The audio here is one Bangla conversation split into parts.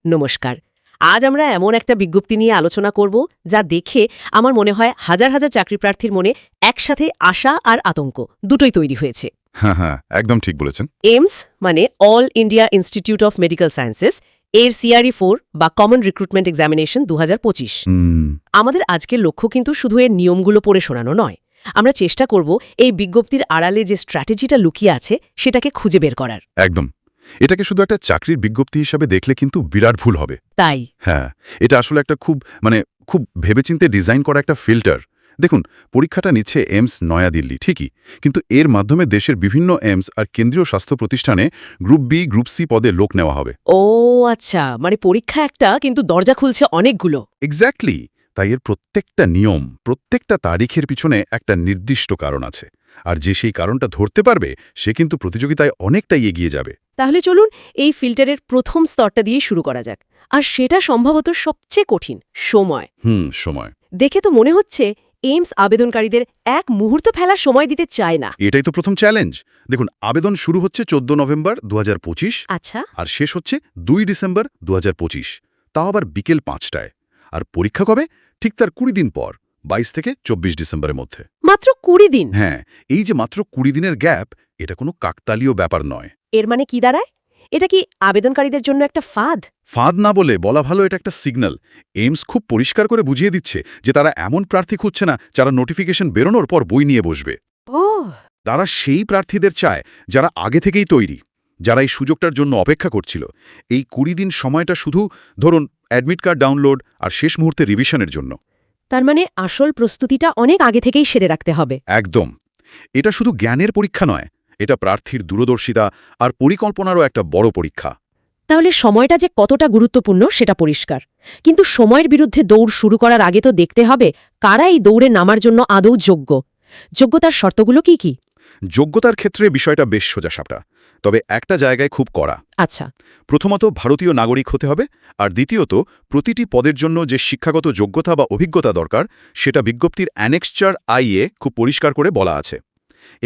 নমস্কার। আজ আমরা এমন একটা বিজ্ঞপ্তি নিয়ে আলোচনা করব যা দেখে আমার মনে হয় হাজার হাজার চাকরিপ্রার্থীর মনে একসাথে আশা আর আতঙ্ক দুটোই তৈরি হয়েছে। হ্যাঁ হ্যাঁ, একদম ঠিক বলেছেন। এইমস মানে all India institute of medical sciences এর CRE4 বা কমন রিক্রুটমেন্ট এক্সামিনেশন 2025। আমাদের আজকের লক্ষ্য কিন্তু শুধু এর নিয়মগুলো পড়ে শোনানো নয়। আমরা চেষ্টা করব এই বিজ্ঞপ্তির আড়ালে যে স্ট্র্যাটেজিটা লুকিয়ে আছে সেটাকে খুঁজে বের করার। একদম। এটাকে শুধু একটা চাকরির বিজ্ঞপ্তি হিসাবে দেখলে কিন্তু বিরাট ভুল হবে। তাই হ্যাঁ, এটা আসলে একটা খুব ভেবেচিন্তে ডিজাইন করা একটা ফিল্টার। দেখুন, পরীক্ষাটা নিচ্ছে এইমস নয়াদিল্লি, ঠিকই, কিন্তু এর মাধ্যমে দেশের বিভিন্ন এইমস আর কেন্দ্রীয় স্বাস্থ্য প্রতিষ্ঠানে গ্রুপ বি, গ্রুপ সি পদে লোক নেওয়া হবে। ও আচ্ছা, মানে পরীক্ষা একটা কিন্তু দরজা খুলছে অনেকগুলো। এক্স্যাক্টলি। তাই এর প্রত্যেকটা নিয়ম, প্রত্যেকটা তারিখের পিছনে একটা নির্দিষ্ট কারণ আছে। আর যে সেই কারণটা ধরতে পারবে সে কিন্তু প্রতিযোগিতায় অনেকটাই এগিয়ে যাবে। তাহলে চলুন এই ফিল্টারের প্রথম স্তরটা দিয়ে শুরু করা যাক। আর সেটা সম্ভবত সবচেয়ে কঠিন, সময়। সময়। দেখে তো মনে হচ্ছে এইমস আবেদনকারীদের এক মুহূর্ত ফেলার সময় দিতে চায় না। এটাই তো প্রথম চ্যালেঞ্জ। দেখুন, আবেদন শুরু হচ্ছে 14 নভেম্বর 2025। আচ্ছা, আর শেষ হচ্ছে 2 ডিসেম্বর 2025, তাও আবার বিকেল 5টায়। আর পরীক্ষা কবে? ঠিক তার 20 দিন পর, 22 থেকে 24 ডিসেম্বরের মধ্যে। মাত্র 20 দিন। হ্যাঁ, এই যে মাত্র 20 দিনের গ্যাপ, এটা কোনো কাকতালীয় ব্যাপার নয়। এর মানে কি দাঁড়ায়? এটা কি আবেদনকারীদের জন্য একটা ফাঁদ? ফাঁদ না বলে বলা ভালো, এটা একটা সিগন্যাল। এইমস খুব পরিষ্কার করে বুঝিয়ে দিচ্ছে যে তারা এমন প্রার্থী খুঁজছে না যারা নোটিফিকেশন বেরোনোর পর বই নিয়ে বসবে। ও তারা সেই প্রার্থীদের চায় যারা আগে থেকেই তৈরি, যারা এই সুযোগটার জন্য অপেক্ষা করছিল। এই 20 দিন সময়টা শুধু ধরুন অ্যাডমিট কার্ড ডাউনলোড আর শেষ মুহূর্তে রিভিশনের জন্য। তার মানে আসল প্রস্তুতিটা অনেক আগে থেকেই সেরে রাখতে হবে। একদম। এটা শুধু জ্ঞানের পরীক্ষা নয়, এটা প্রার্থীর দূরদর্শিতা আর পরিকল্পনারও একটা বড় পরীক্ষা। তাহলে সময়টা যে কতটা গুরুত্বপূর্ণ সেটা পরিষ্কার, কিন্তু সময়ের বিরুদ্ধে দৌড় শুরু করার আগে তো দেখতে হবে কারা এই দৌড়ে নামার জন্য আদৌ যোগ্য। যোগ্যতার শর্তগুলো কি কি? যোগ্যতার ক্ষেত্রে বিষয়টা বেশ সোজাসাপটা, তবে একটা জায়গায় খুব কড়া। আচ্ছা, প্রথমত ভারতীয় নাগরিক হতে হবে, আর দ্বিতীয়ত প্রতিটি পদের জন্য যে শিক্ষাগত যোগ্যতা বা অভিজ্ঞতা দরকার সেটা বিজ্ঞপ্তির অ্যানেক্সচার আইয়ে খুব পরিষ্কার করে বলা আছে।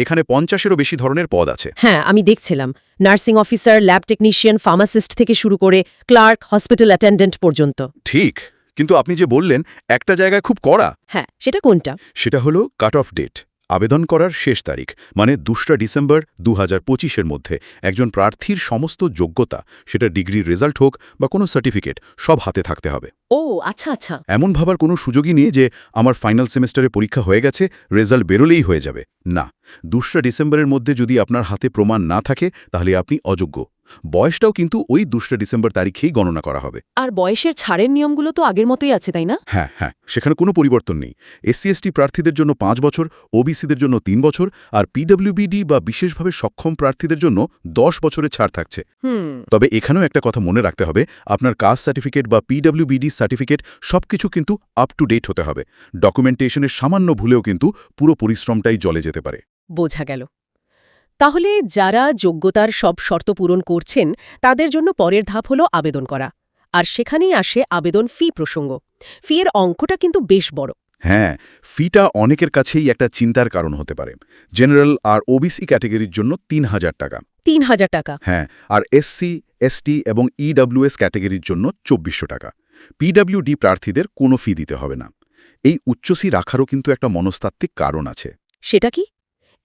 এখানে 50-এরও বেশি ধরনের পদ আছে। হ্যাঁ, আমি দেখছিলাম nursing officer, lab technician, pharmacist থেকে শুরু করে ক্লার্ক, হসপিটাল অ্যাটেন্ডেন্ট পর্যন্ত। ঠিক, কিন্তু আপনি যে বললেন একটা জায়গায় খুব কড়া, হ্যাঁ, সেটা কোনটা? সেটা হলো কাট অফ ডেট, আবেদন করার শেষ তারিখ, মানে 2 ডিসেম্বর 2025-এর মধ্যে একজন প্রার্থীর সমস্ত যোগ্যতা, সেটা ডিগ্রির রেজাল্ট হোক বা কোনো সার্টিফিকেট, সব হাতে থাকতে হবে। ও আচ্ছা আচ্ছা। এমন ভাবার কোনো সুযোগই নেই যে আমার ফাইনাল সেমেস্টারে পরীক্ষা হয়ে গেছে, রেজাল্ট বেরোলেই হয়ে যাবে। না, 2 ডিসেম্বরের মধ্যে যদি আপনার হাতে প্রমাণ না থাকে তাহলে আপনি অযোগ্য। বয়সটাও কিন্তু ওই 2 ডিসেম্বর তারিখেই গণনা করা হবে। আর বয়সের ছাড়ের নিয়মগুলো তো আগের মতোই আছে, তাই না? হ্যাঁ হ্যাঁ, সেখানে কোনো পরিবর্তন নেই। SC/ST প্রার্থীদের জন্য 5 বছর, OBCদের জন্য 3 বছর, আর PWBD বা বিশেষভাবে সক্ষম প্রার্থীদের জন্য 10 বছরের ছাড় থাকছে। তবে এখানেও একটা কথা মনে রাখতে হবে, আপনার কাস্ট সার্টিফিকেট বা PWBD সার্টিফিকেট সবকিছু কিন্তু আপ টু ডেট হতে হবে। ডকুমেন্টেশনের সামান্য ভুলেও কিন্তু পুরো পরিশ্রমটাই জলে যেতে পারে। বোঝা গেল। তাহলে যারা যোগ্যতার সব শর্ত পূরণ করছেন তাদের জন্য পরের ধাপ হলো আবেদন করা। আর সেখানেই আসে আবেদন ফি প্রসঙ্গ। ফি এর অঙ্কটা কিন্তু বেশ বড়। হ্যাঁ, ফিটা অনেকের কাছেই একটা চিন্তার কারণ হতে পারে। জেনারেল আর OBC ক্যাটেগরির জন্য 3000 টাকা। 3000 টাকা? হ্যাঁ, আর SC/ST এবং EWS ক্যাটেগরির জন্য 2400 টাকা। PWD প্রার্থীদের কোনো ফি দিতে হবে না। এই উচ্চসি রাখারও কিন্তু একটা মনস্তাত্ত্বিক কারণ আছে। সেটা কি?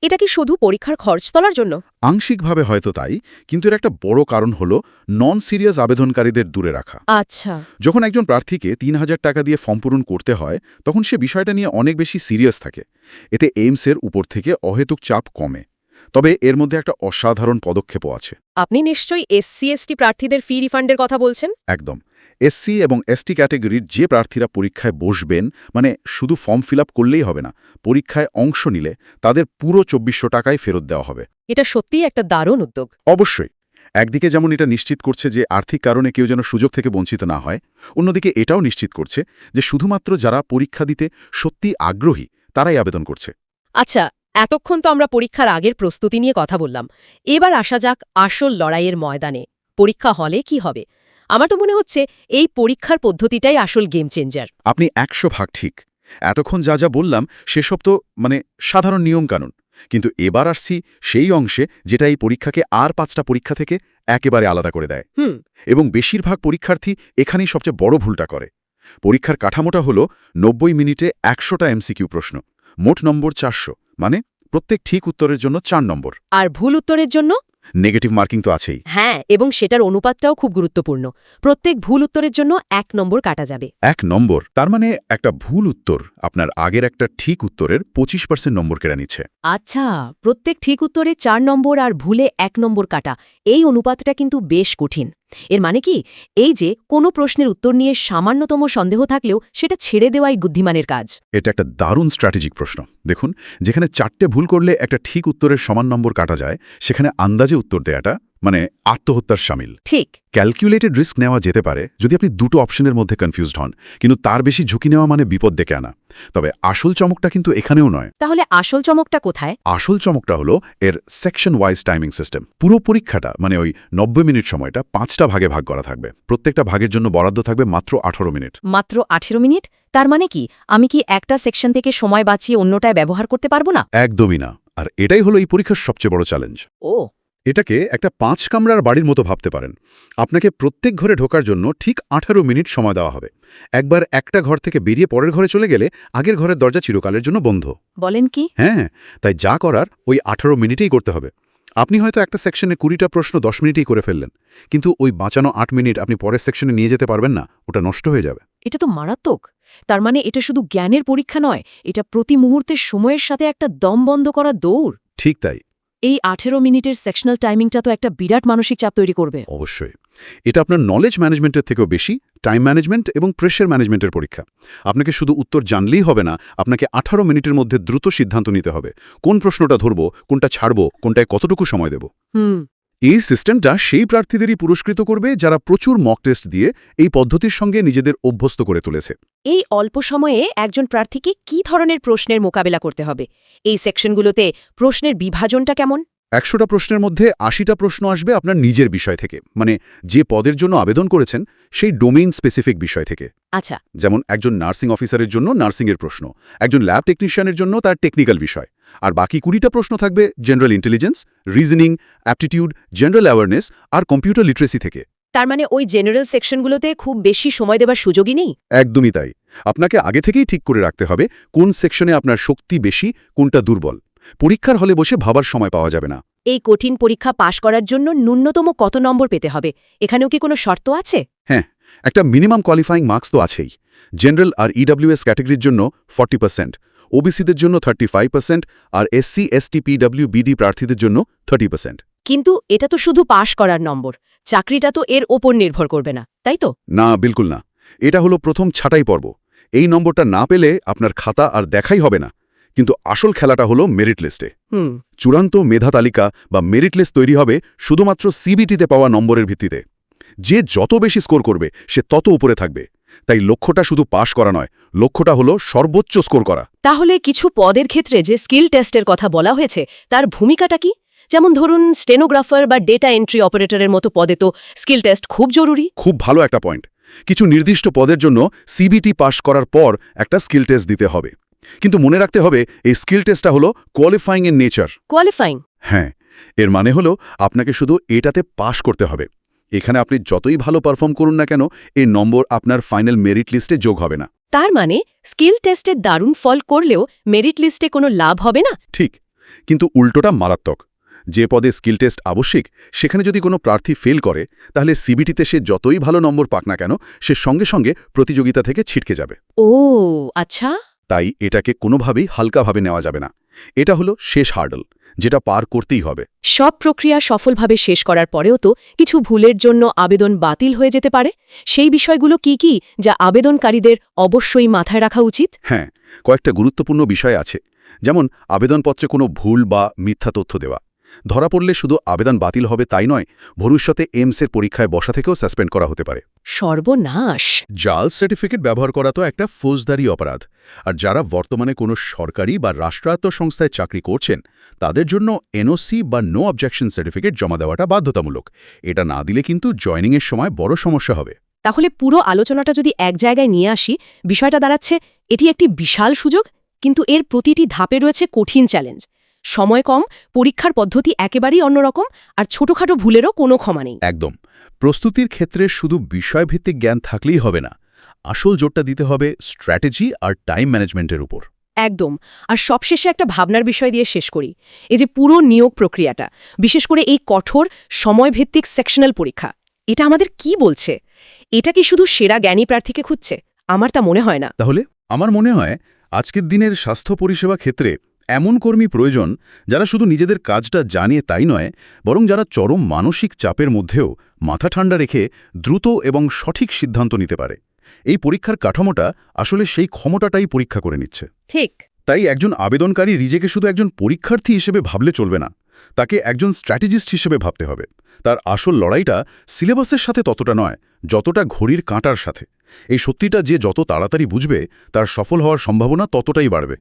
এটা কি শুধু পরীক্ষার খরচ তোলার জন্য? আংশিকভাবে হয়তো তাই, কিন্তু এর একটা বড় কারণ হলো নন সিরিয়াস আবেদনকারীদের দূরে রাখা। আচ্ছা। যখন একজন প্রার্থীকে 3000 টাকা দিয়ে ফর্ম পূরণ করতে হয় তখন সে বিষয়টা নিয়ে অনেক বেশি সিরিয়াস থাকে। এতে এইমসের উপর থেকে অহেতুক চাপ কমে। তবে এর মধ্যে একটা অসাধারণ পদক্ষেপও আছে। আপনি নিশ্চয়ই SC/ST প্রার্থীদের ফি রিফান্ডের কথা বলছেন? একদম। SC এবং ST ক্যাটেগরির যে প্রার্থীরা পরীক্ষায় বসবেন, মানে শুধু ফর্ম ফিল আপ করলেই হবে না, পরীক্ষায় অংশ নিলে তাদের পুরো 2400 টাকায় ফেরত দেওয়া হবে। এটা সত্যিই একটা দারুণ উদ্যোগ। অবশ্যই। একদিকে যেমন এটা নিশ্চিত করছে যে আর্থিক কারণে কেউ যেন সুযোগ থেকে বঞ্চিত না হয়, অন্যদিকে এটাও নিশ্চিত করছে যে শুধুমাত্র যারা পরীক্ষা দিতে সত্যি আগ্রহী তারাই আবেদন করছে। আচ্ছা, এতক্ষণ তো আমরা পরীক্ষার আগের প্রস্তুতি নিয়ে কথা বললাম। এবার আসা যাক আসল লড়াইয়ের ময়দানে। পরীক্ষা হলে কি হবে? আমার তো মনে হচ্ছে এই পরীক্ষার পদ্ধতিটাই আসল গেম চেঞ্জার। আপনি 100 ভাগ ঠিক। এতক্ষণ যা যা বললাম সেসব তো সাধারণ নিয়মকানুন, কিন্তু এবার আসছি সেই অংশে যেটা এই পরীক্ষাকে আর 5টা পরীক্ষা থেকে একেবারে আলাদা করে দেয়। এবং বেশিরভাগ পরীক্ষার্থী এখানেই সবচেয়ে বড় ভুলটা করে। পরীক্ষার কাঠামোটা হলো 90 মিনিটে 100টা এমসিকিউ প্রশ্ন, মোট নম্বর 400, মানে প্রত্যেক ঠিক উত্তরের জন্য 4 নম্বর। আর ভুল উত্তরের জন্য নেগেটিভ মার্কিং তো আছেই। হ্যাঁ, এবং সেটার অনুপাতটাও খুব গুরুত্বপূর্ণ। প্রত্যেক ভুল উত্তরের জন্য 1 নম্বর কাটা যাবে। 1 নম্বর, তার মানে একটা ভুল উত্তর আপনার আগের একটা ঠিক উত্তরের 25% নম্বর কেড়ে নিচ্ছে। আচ্ছা, প্রত্যেক ঠিক উত্তরে 4 নম্বর আর ভুলে 1 নম্বর কাটা, এই অনুপাতটা কিন্তু বেশ কঠিন। এর মানে কি, এই যে কোনো প্রশ্নের উত্তর নিয়ে সামান্যতম সন্দেহ থাকলেও সেটা ছেড়ে দেওয়াই বুদ্ধিমানের কাজ। এটা একটা দারুণ স্ট্র্যাটেজিক প্রশ্ন। দেখুন, যেখানে 4টে ভুল করলে একটা ঠিক উত্তরের সমান নম্বর কাটা যায়, সেখানে আন্দাজে উত্তর দেয়াটা মানে আত্মহত্যার শামিল। ঠিক। ক্যালকুলেটেড রিস্ক নেওয়া যেতে পারে যদি আপনি দুটো অপশনের মধ্যে কনফিউজড হন, কিন্তু তার বেশি ঝুঁকি নেওয়া মানে বিপদ ডেকে আনা। তবে আসল চমকটা কিন্তু এখানেও নয়। তাহলে আসল চমকটা কোথায়? আসল চমকটা হলো এর সেকশন ওয়াইজ টাইমিং সিস্টেম। পুরো পরীক্ষাটা মানে ওই 90 মিনিট সময়টা 5টা ভাগে ভাগ করা থাকবে। প্রত্যেকটা ভাগের জন্য বরাদ্দ থাকবে মাত্র 18 মিনিট। মাত্র 18 মিনিট? তার মানে কি, আমি কি একটা সেকশন থেকে সময় বাঁচিয়ে অন্যটায় ব্যবহার করতে পারবো না? একদমই না। আর এটাই হলো এই পরীক্ষার সবচেয়ে বড় চ্যালেঞ্জ। ও, এটাকে একটা 5 কামরার বাড়ির মতো ভাবতে পারেন। আপনাকে প্রত্যেক ঘরে ঢোকার জন্য ঠিক 18 মিনিট সময় দেওয়া হবে। একবার একটা ঘর থেকে বেরিয়ে পরের ঘরে চলে গেলে আগের ঘরের দরজা চিরকালের জন্য বন্ধ। বলেন কি? হ্যাঁ, তাই যা করার ওই 18 মিনিটেই করতে হবে। আপনি হয়তো একটা সেকশনে 20টা প্রশ্ন 10 মিনিটেই করে ফেললেন, কিন্তু ওই বাঁচানো 8 মিনিট আপনি পরের সেকশনে নিয়ে যেতে পারবেন না, ওটা নষ্ট হয়ে যাবে। এটা তো মারাত্মক। তার মানে এটা শুধু জ্ঞানের পরীক্ষা নয়, এটা প্রতি মুহূর্তের সময়ের সাথে একটা দম বন্ধ করা দৌড়। ঠিক তাই। এই 18 মিনিটের সেকশনাল টাইমিংটা তো একটা বিরাট মানসিক চাপ তৈরি করবে। অবশ্যই। এটা আপনার নলেজ ম্যানেজমেন্টের থেকেও বেশি টাইম ম্যানেজমেন্ট এবং প্রেশার ম্যানেজমেন্টের পরীক্ষা। আপনাকে শুধু উত্তর জানলেই হবে না, আপনাকে 18 মিনিটের মধ্যে দ্রুত সিদ্ধান্ত নিতে হবে। কোন প্রশ্নটা ধরব, কোনটা ছাড়ব, কোনটায় কতটুকু সময় দেব। এই সিস্টেমটা সেই প্রার্থীদেরই পুরস্কৃত করবে যারা প্রচুর মক টেস্ট দিয়ে এই পদ্ধতির সঙ্গে নিজেদের অভ্যস্ত করে তুলেছে। এই অল্প সময়ে একজন প্রার্থীকে কি ধরনের প্রশ্নের মোকাবেলা করতে হবে? এই সেকশনগুলোতে প্রশ্নের বিভাজনটা কেমন? 100টা প্রশ্নের মধ্যে 80টা প্রশ্ন আসবে আপনার নিজের বিষয় থেকে, মানে যে পদের জন্য আবেদন করেছেন সেই ডোমেইন স্পেসিফিক বিষয় থেকে। আচ্ছা। যেমন একজন নার্সিং অফিসারের জন্য নার্সিংয়ের প্রশ্ন, একজন ল্যাব টেকনিশিয়ানের জন্য তার টেকনিক্যাল বিষয়, আর বাকি 20টা প্রশ্ন থাকবে general intelligence, reasoning, aptitude, general awareness আর কম্পিউটার লিটারেসি থেকে। তার মানে ওই জেনারেল সেকশনগুলোতে খুব বেশি সময় দেবার সুযোগই নেই? একদমই তাই। আপনাকে আগে থেকেই ঠিক করে রাখতে হবে কোন সেকশনে আপনার শক্তি বেশি, কোনটা দুর্বল। পরীক্ষার হলে বসে ভাবার সময় পাওয়া যাবে না। এই কঠিন পরীক্ষা পাশ করার জন্য ন্যূনতম কত নম্বর পেতে হবে? এখানেও কি কোনো শর্ত আছে? হ্যাঁ, একটা মিনিমাম কোয়ালিফাইং মার্কস তো আছেই। জেনারেল আর ইডব্লিউএস ক্যাটাগরির জন্য 40%, ওবিসিদের জন্য 35% আর এসসি, এসটি, পিডব্লিউবিডি প্রার্থীদের জন্য 30%। কিন্তু এটা তো শুধু পাশ করার নম্বর, চাকরিটা তো এর ওপর নির্ভর করবে না, তাই তো? না, বিলকুল না। এটা হলো প্রথম ছাঁটাই পর্ব। এই নম্বরটা না পেলে আপনার খাতা আর দেখাই হবে না। কিন্তু আসল খেলাটা হলো মেরিট লিস্টে। চূড়ান্ত মেধা তালিকা বা মেরিট লিস্ট তৈরি হবে শুধুমাত্র সিবিটিতে পাওয়া নম্বরের ভিত্তিতে। যে যত বেশি স্কোর করবে সে তত উপরে থাকবে। তাই লক্ষ্যটা শুধু পাশ করা নয়, লক্ষ্যটা হলো সর্বোচ্চ স্কোর করা। তাহলে কিছু পদের ক্ষেত্রে যে স্কিল টেস্টের কথা বলা হয়েছে তার ভূমিকাটা কি? যেমন ধরুন স্টেনোগ্রাফার বা ডেটা এন্ট্রি অপারেটরের মতো পদে তো স্কিল টেস্ট খুব জরুরি। খুব ভালো একটা পয়েন্ট। কিছু নির্দিষ্ট পদের জন্য সিবিটি পাশ করার পর একটা স্কিল টেস্ট দিতে হবে। কিন্তু মনে রাখতে হবে এই স্কিল টেস্টটা হলো কোয়ালিফাইং এর নেচার। কোয়ালিফাইং? হ্যাঁ, এর মানে হলো আপনাকে শুধু এটাতে পাশ করতে হবে। এখানে আপনি যতই ভালো পারফর্ম করুন না কেন, এই নম্বর আপনার ফাইনাল মেরিট লিস্টে যোগ হবে না। তার মানে স্কিল টেস্টে দারুণ ফল করলেও মেরিট লিস্টে কোনো লাভ হবে না? ঠিক, কিন্তু উল্টোটা মারাত্মক। যে পদে স্কিল টেস্ট আবশ্যিক, সেখানে যদি কোনো প্রার্থী ফেল করে, তাহলে সিবিটিতে সে যতই ভালো নম্বর পাক না কেন, সে সঙ্গে সঙ্গে প্রতিযোগিতা থেকে ছিটকে যাবে। ও আচ্ছা। তাই এটাকে কোনোভাবেই হালকাভাবে নেওয়া যাবে না। এটা হলো শেষ হার্ডল, যেটা পার করতেই হবে। সব প্রক্রিয়া সফলভাবে শেষ করার পরেও তো কিছু ভুলের জন্য আবেদন বাতিল হয়ে যেতে পারে। সেই বিষয়গুলো কি কি যা আবেদনকারীদের অবশ্যই মাথায় রাখা উচিত? হ্যাঁ, কয়েকটা গুরুত্বপূর্ণ বিষয় আছে। যেমন আবেদনপত্রে কোনো ভুল বা মিথ্যা তথ্য দেওয়া। ধরা পড়লে শুধু আবেদন বাতিল হবে তাই নয়, ভবিষ্যতে এইমসের পরীক্ষায় বসা থেকেও সাসপেন্ড করা হতে পারে। সর্বনাশ! জাল সার্টিফিকেট ব্যবহার করা তো একটা ফৌজদারি অপরাধ। আর যারা বর্তমানে কোনো সরকারি বা রাষ্ট্রায়ত্ত সংস্থায় চাকরি করছেন, তাদের জন্য এনওসি বা নো অবজেকশন সার্টিফিকেট জমা দেওয়াটা বাধ্যতামূলক। এটা না দিলে কিন্তু জয়েনিংয়ের সময় বড় সমস্যা হবে। তাহলে পুরো আলোচনাটা যদি এক জায়গায় নিয়ে আসি, বিষয়টা দাঁড়াচ্ছে এটি একটি বিশাল সুযোগ, কিন্তু এর প্রতিটি ধাপে রয়েছে কঠিন চ্যালেঞ্জ। সময় কম, পরীক্ষার পদ্ধতি একেবারেই অন্যরকম, আর ছোটখাটো ভুলেরও কোনো ক্ষমা নেই। একদম। প্রস্তুতির ক্ষেত্রে শুধু বিষয়ভিত্তিক জ্ঞান থাকলেই হবে না, আসল জোরটা দিতে হবে স্ট্র্যাটেজি আর টাইম ম্যানেজমেন্টের উপর। একদম। আর সবশেষে একটা ভাবনার বিষয় দিয়ে শেষ করি। এই যে পুরো নিয়োগ প্রক্রিয়াটা, বিশেষ করে এই কঠোর সময়ভিত্তিক সেকশনাল পরীক্ষা, এটা আমাদের কি বলছে? এটা কি শুধু সেরা জ্ঞানী প্রার্থীকে খুঁজছে? আমার তা মনে হয় না। তাহলে আমার মনে হয় আজকের দিনের স্বাস্থ্য পরিষেবা ক্ষেত্রে এমন কর্মী প্রয়োজন যারা শুধু নিজেদের কাজটা জানে তাই নয়, বরং যারা চরম মানসিক চাপের মধ্যেও মাথা ঠান্ডা রেখে দ্রুত এবং সঠিক সিদ্ধান্ত নিতে পারে। এই পরীক্ষার কাঠামোটা আসলে সেই ক্ষমতাটাই পরীক্ষা করে নিচ্ছে। ঠিক। তাই একজন আবেদনকারী নিজেকে শুধু একজন পরীক্ষার্থী হিসেবে ভাবলে চলবে না, তাকে একজন স্ট্র্যাটেজিস্ট হিসেবে ভাবতে হবে। তার আসল লড়াইটা সিলেবাসের সাথে ততটা নয়, যতটা ঘড়ির কাঁটার সাথে। এই সত্যিটা যে যত তাড়াতাড়ি বুঝবে, তার সফল হওয়ার সম্ভাবনা ততটাই বাড়বে।